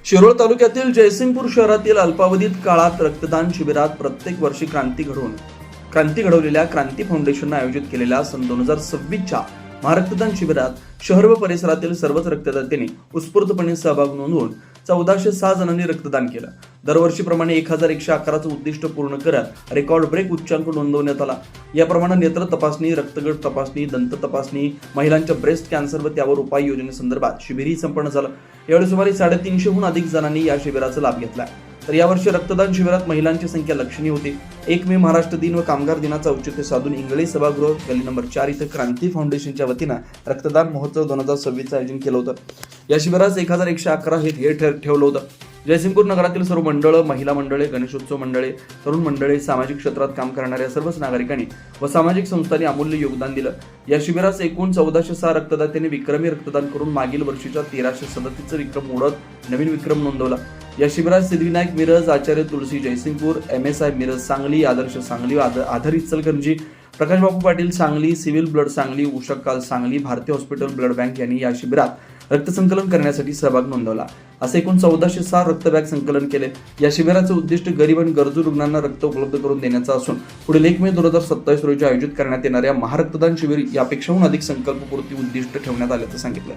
शिरोळ तालुक्यातील जयसिंगपूर शहरातील अल्पावधीत काळात रक्तदान शिबिरात प्रत्येक वर्षी क्रांती घडवलेल्या क्रांती फाउंडेशननं आयोजित केलेल्या सन 2026च्या महारक्तदान शिबिरात शहर व परिसरातील सर्वच रक्तदात्यांनी उत्स्फूर्तपणे सहभाग नोंदवून 1406 जणांनी रक्तदान केलं. दरवर्षीप्रमाणे 1111चं उद्दिष्ट पूर्ण करत रेकॉर्ड ब्रेक उच्चांक नोंदवण्यात आला. याप्रमाणे नेत्र तपासणी, रक्तगट तपासणी, दंत तपासणी, महिलांच्या ब्रेस्ट कॅन्सर व त्यावर उपाय योजनेसंदर्भात शिबिरही संपन्न झालं. यावेळी सुमारे 350हून अधिक जणांनी या शिबिराचा लाभ घेतला. तर यावर्षी रक्तदान शिबिरात महिलांची संख्या लक्षणीय होती. 1 मे महाराष्ट्र दिन व कामगार दिनाचं औचित्य साधून इंगळे सभागृह गल्ली नंबर 4 इथं क्रांती फाउंडेशनच्या वतीनं रक्तदान महोत्सव 2026चं आयोजन केलं होतं. या शिबिरास 1111 हे ध्येय ठेवलं होतं. जयसिंगपूर नगरातील सर्व मंडळं, महिला मंडळे, गणेशोत्सव मंडळे, तरुण मंडळे, सामाजिक क्षेत्रात काम करणाऱ्या सर्वच नागरिकांनी व सामाजिक संस्थांनी अमूल्य योगदान दिलं. या शिबिरास एकूण 1406 रक्तदात्यांनी विक्रमी रक्तदान करून मागील वर्षीच्या 1337चा विक्रम मोडत नवीन विक्रम नोंदवला. या शिबिरात सिद्धिविनायक मिरज, आचार्य तुलसी जयसिंगपूर, MSI मिरज सांगली, आदर्श सांगली, आधार इचलकरंजी, प्रकाश बापू पाटील सांगली, सिव्हिल ब्लड सांगली, उषकाल सांगली, भारतीय हॉस्पिटल ब्लड बँक यांनी या शिबिरात रक्तसंकलन करण्यासाठी सहभाग नोंदवला. असे एकूण 1406 रक्त बॅग संकलन केले. या शिबिराचे उद्दिष्ट गरीब आणि गरजू रुग्णांना रक्त उपलब्ध करून देण्याचं असून पुढील 1 मे 2027 रोजी आयोजित करण्यात येणाऱ्या महारक्तदान शिबिर यापेक्षाहून अधिक संकल्पपूर्ती उद्दिष्ट ठेवण्यात आल्याचं सांगितलं.